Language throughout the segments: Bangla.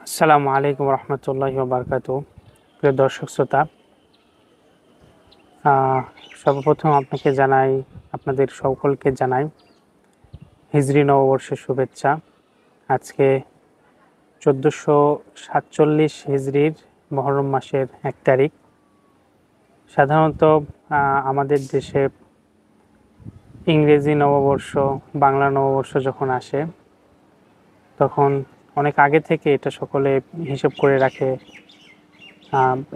আসসালামু আলাইকুম রহমতুল্লাহি ওয়া বারাকাতুহু। প্রিয় দর্শক শ্রোতা, সর্বপ্রথম আপনাদের সকলকে জানাই হিজরি নববর্ষের শুভেচ্ছা। আজকে 1447 হিজরির মুহররম মাসের 1 তারিখ। সাধারণত আমাদের দেশে ইংরেজি নববর্ষ, বাংলা নববর্ষ যখন আসে তখন অনেক আগে থেকে এটা সকলে হিসাব করে রাখে,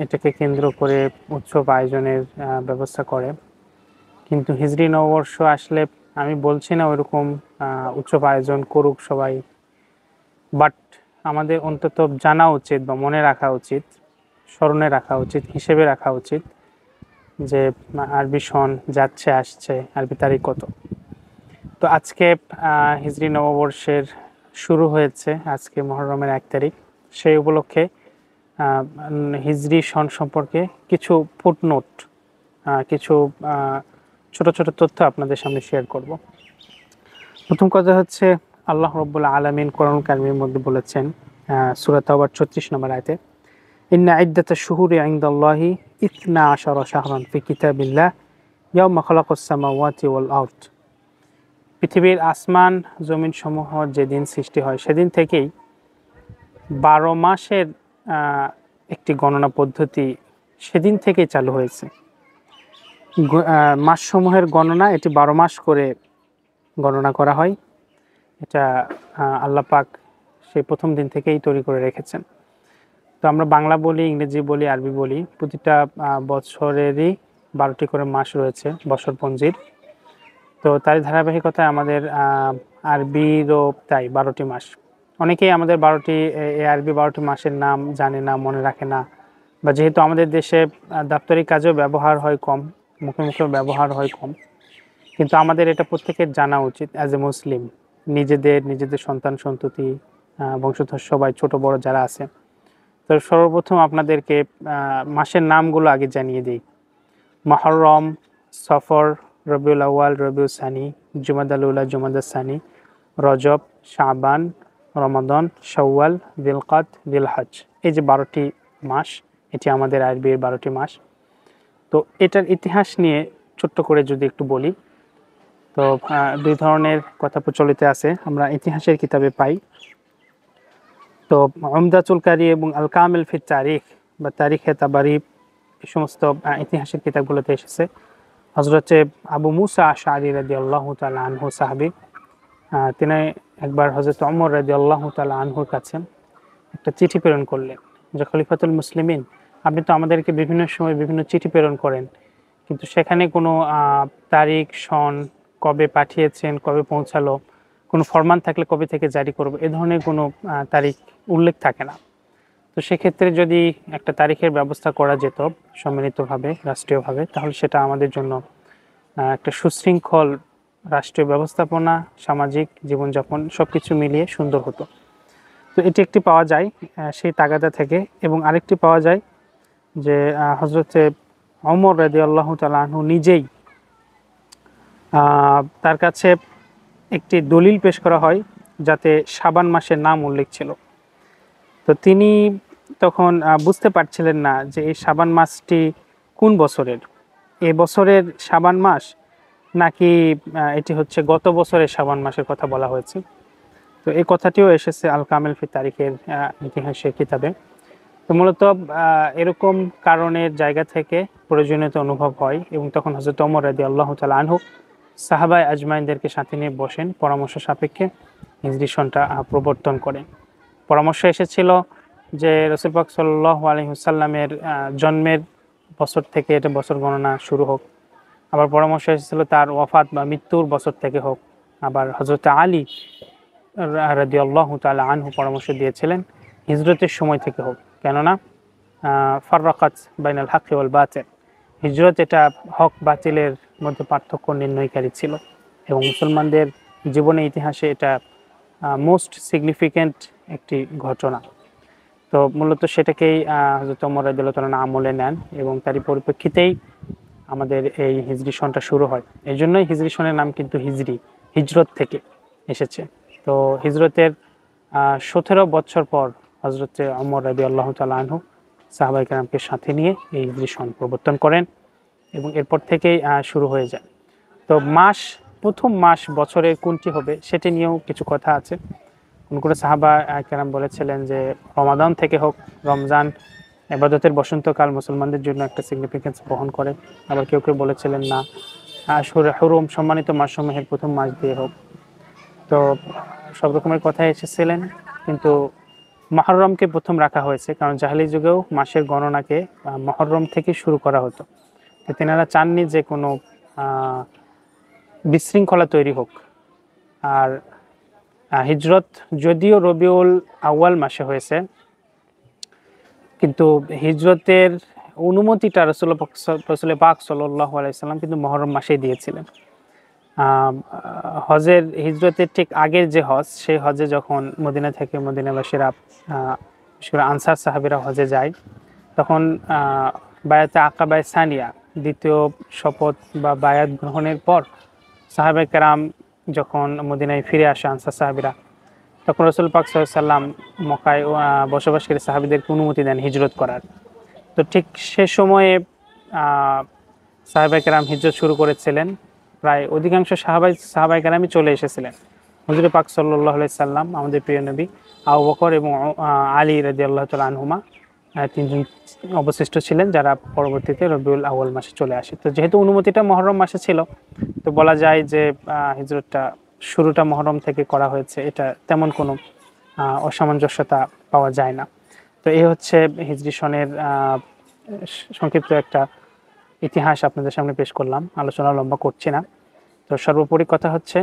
এটাকে কেন্দ্র করে উৎসব আয়োজনের ব্যবস্থা করে। কিন্তু হিজরি নববর্ষ আসলে আমি বলছি না ওইরকম উৎসব আয়োজন করুক সবাই, বাট আমাদের অন্তত জানা উচিত বা মনে রাখা উচিত, স্মরণে রাখা উচিত, হিসেবে রাখা উচিত যে আরবি সন যাচ্ছে আসছে, আরবি তারিখ কত। তো আজকে হিজরি নববর্ষের শুরু হয়েছে, আজকে মুহররমের 1 তারিখ। সেই উপলক্ষে হিজরি সন সম্পর্কে কিছু ফুটনোট, কিছু ছোট ছোট তথ্য আপনাদের সামনে শেয়ার করব। প্রথম কথা হচ্ছে, আল্লাহ রাব্বুল আলামিন কোরআন কারীমের মধ্যে বলেছেন সূরা তাওবার 36 নম্বর আয়াতে, ইন্না ইদ্দাতাশ শুহুরি ইনদাল্লাহি 12 শাহরান ফি কিতাবিল্লাহ ইয়াওমা খালাকাস সামাওয়াতি ওয়াল আরদ। পৃথিবীর আসমান জমিন সমূহ যেদিন সৃষ্টি হয় সেদিন থেকেই 12 মাসের একটি গণনা পদ্ধতি সেদিন থেকেই চালু হয়েছে। মাসসমূহের গণনা এটি 12 মাস করে গণনা করা হয়। এটা আল্লাহ পাক সেই প্রথম দিন থেকেই তৈরি করে রেখেছেন। তো আমরা বাংলা বলি, ইংরেজি বলি, আরবি বলি, প্রতিটা বছরেরই 12টি করে মাস রয়েছে বছরপঞ্জির। তো তার ধারাবাহিকতায় আমাদের আরবিরও তাই 12টি মাস। অনেকেই আমাদের আরবি 12টি মাসের নাম জানে না, মনে রাখে না, বা যেহেতু আমাদের দেশে দাপ্তরিক কাজেও ব্যবহার হয় কম, মুখে মুখেও ব্যবহার হয় কম, কিন্তু আমাদের এটা প্রত্যেকের জানা উচিত অ্যাজ এ মুসলিম। নিজেদের সন্তান সন্ততি, বংশধর সবাই ছোট বড় যারা আছে, তো সর্বপ্রথম আপনাদেরকে মাসের নামগুলো আগে জানিয়ে দিই। মুহররম, সফর, রবিউল আউয়াল, রবিউল সানি, জুমাদাল উলা, জুমাদাল সানি, রজব, শাবান, রমাদান, শাওয়াল, দিলকাদ, দিলহজ। এই যে 12টি মাস, এটি আমাদের আরবির 12টি মাস। তো এটার ইতিহাস নিয়ে ছোট্ট করে যদি একটু বলি, তো দুই ধরনের কথা প্রচলিত আছে, আমরা ইতিহাসের কিতাবে পাই। তো উমদাতুল কারি এবং আল কামিল ফি তারিখ বা তারিখে তাবারি, এই সমস্ত ইতিহাসের কিতাবগুলোতে এসেছে হযরতে আবু মুসা আশআরী রাদিয়াল্লাহু তাআলা আনহু সাহাবী, তিনি একবার হযরত ওমর রাদিয়াল্লাহু তাআলা আনহুর কাছে একটা চিঠি প্রেরণ করলেন যে, খলিফাতুল মুসলিমিন, আপনি তো আমাদেরকে বিভিন্ন সময় বিভিন্ন চিঠি প্রেরণ করেন, কিন্তু সেখানে কোনো তারিখ সন, কবে পাঠিয়েছেন, কবে পৌঁছালো, কোনো ফরমান থাকলে কবে থেকে জারি করব, এ ধরনের কোনো তারিখ উল্লেখ থাকে না। তো সেক্ষেত্রে যদি একটা তারিখের ব্যবস্থা করা যেত সম্মিলিতভাবে, রাষ্ট্রীয়ভাবে, তাহলে সেটা আমাদের জন্য একটা সুশৃঙ্খল রাষ্ট্রীয় ব্যবস্থাপনা, সামাজিক জীবনযাপন সবকিছু মিলিয়ে সুন্দর হতো। তো এটি একটি পাওয়া যায় সেই তাগাদা থেকে, এবং আরেকটি পাওয়া যায় যে হযরতে ওমর রাদিয়াল্লাহু তাআলা আনহু নিজেই, তার কাছে একটি দলিল পেশ করা হয় যাতে শাবান মাসের নাম উল্লেখ ছিল। তো তিনি তখন বুঝতে পারছিলেন না যে এই শাবান মাসটি কোন বছরের, এ বছরের শাবান মাস নাকি এটি হচ্ছে গত বছরের শাবান মাসের কথা বলা হয়েছে। তো এই কথাটিও এসেছে আল কামিল ফি তারিখের ইতিহাসের কিতাবে। তো মূলত এরকম কারণের জায়গা থেকে প্রয়োজনীয়তা অনুভব হয়, এবং তখন হযরত ওমর রাদিয়াল্লাহু তাআলা আনহু সাহাবায়ে আজমাইনদেরকে সাথে নিয়ে বসেন, পরামর্শ সাপেক্ষে হিজরি সনটা প্রবর্তন করেন। পরামর্শ এসেছিল যে রাসূল পাক সাল্লাল্লাহু আলাইহি ওয়াসাল্লামের জন্মের বছর থেকে এটা বছর গণনা শুরু হোক। আবার পরামর্শ এসেছিল তার ওয়াফাত বা মৃত্যুর বছর থেকে হোক। আবার হযরত আলী রাদিয়াল্লাহু তাআলা আনহু পরামর্শ দিয়েছিলেন হিজরতের সময় থেকে হোক, কেননা ফাররাকাত বাইনাল হাক্কি ওয়াল বাতিল, হিজরত এটা হক বাতিলের মধ্যে পার্থক্য নির্ণয়কারী ছিল, এবং মুসলমানদের জীবনে ইতিহাসে এটা মোস্ট সিগনিফিক্যান্ট একটি ঘটনা। তো মূলত সেটাকেই হযরত ওমর রাদিয়াল্লাহু তাআলা আমলে নেন, এবং তারই পরিপ্রেক্ষিতেই আমাদের এই হিজরি সনটা শুরু হয়। এই জন্যই হিজরি সনের নাম কিন্তু হিজরত থেকে এসেছে। তো হিজরতের 17 বছর পর হযরত ওমর রাদিয়াল্লাহু তাআলা আনহু সাহাবায়ে কেরামকে সাথে নিয়ে এই হিজরি সন প্রবর্তন করেন এবং এরপর থেকেই শুরু হয়ে যায়। তো প্রথম মাস বছরের কোনটি হবে সেটি নিয়েও কিছু কথা আছে। কোন সাহাবা কেরাম বলেছিলেন যে রমাদান থেকে হোক, রমজান ইবাদতের বসন্তকাল মুসলমানদের জন্য একটা সিগনিফিকেন্স বহন করে। আবার কেউ কেউ বলেছিলেন না, আশহুরে হুরুম সম্মানিত মাসসমূহের প্রথম মাস দিয়ে হোক। তো সব রকমের কথা এসেছিলেন, কিন্তু মুহররমকে প্রথম রাখা হয়েছে, কারণ জাহেলি যুগেও মাসের গণনাকে মুহররম থেকে শুরু করা হতো। তো তেনারা চাননি যে কোনো বিশৃঙ্খলা তৈরি হোক। আর হিজরত যদিও রবিউল আউয়াল মাসে হয়েছে, কিন্তু হিজরতের অনুমতিটা রাসূল পাক সাল্লাল্লাহু আলাইহি সাল্লাম কিন্তু মুহররম মাসেই দিয়েছিলেন। হজের হিজরতের ঠিক আগের যে হজ, সেই হজে যখন মদিনা থেকে মদিনাবাসীরা বিশেষ করে আনসার সাহাবীরা হজে যায়, তখন বায়াতে আকাবায়ে সানিয়া, দ্বিতীয় শপথ বা বায়াত গ্রহণের পর সাহাবায়ে কেরাম যখন মদিনায় ফিরে আসে আনসার সাহাবীরা, তখন রাসূল পাক সাল্লাল্লাহু আলাইহি সাল্লাম মক্কায় বসবাসকারী সাহাবীদেরকে অনুমতি দেন হিজরত করার। তো ঠিক সে সময়ে সাহাবায়ে কেরাম হিজরত শুরু করেছিলেন। প্রায় অধিকাংশ সাহাবায়ে কেরামই চলে এসেছিলেন। হুজুর পাক সাল্লাল্লাহু আলাইহি সাল্লাম, আমাদের প্রিয় নবী, আবু বকর এবং আলী রাদিয়াল্লাহু তাআলা আনহুমা তিনজন অবশিষ্ট ছিলেন, যারা পরবর্তীতে রবিউল আউয়াল মাসে চলে আসে। তো যেহেতু অনুমতিটা মুহররম মাসে ছিল, তো বলা যায় যে হিজরতটা শুরুটা মুহররম থেকে করা হয়েছে, এটা তেমন কোনো অসামঞ্জস্যতা পাওয়া যায় না। তো এই হচ্ছে হিজরি সনের সংক্ষিপ্ত একটা ইতিহাস আপনাদের সামনে পেশ করলাম, আলোচনা লম্বা করছি না। তো সর্বোপরি কথা হচ্ছে,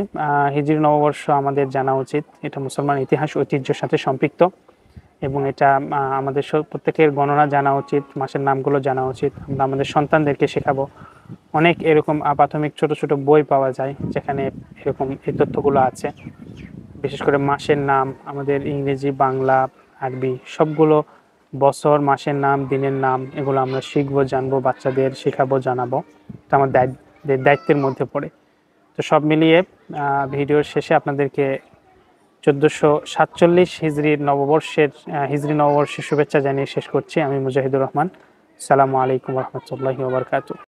হিজরি নববর্ষ আমাদের জানা উচিত, এটা মুসলমান ইতিহাস ঐতিহ্যের সাথে সম্পৃক্ত, এবং এটা আমাদের প্রত্যেকের গণনা জানা উচিত, মাসের নামগুলো জানা উচিত। আমরা আমাদের সন্তানদেরকে শেখাবো। অনেক এরকম প্রাথমিক ছোট ছোট বই পাওয়া যায় যেখানে এরকম এই তথ্যগুলো আছে। বিশেষ করে মাসের নাম, আমাদের ইংরেজি, বাংলা, আরবি সবগুলো বছর, মাসের নাম, দিনের নাম, এগুলো আমরা শিখবো, জানবো, বাচ্চাদের শেখাবো, জানাবো। এটা আমার দায়িত্বের মধ্যে পড়ে। তো সব মিলিয়ে ভিডিওর শেষে আপনাদেরকে 1447 হিজরি নববর্ষের শুভেচ্ছা জানিয়ে শেষ করছি। আমি মুজাহিদুর রহমান। আসসালামু আলাইকুম ওয়া রাহমাতুল্লাহি ওয়া বারাকাতুহু।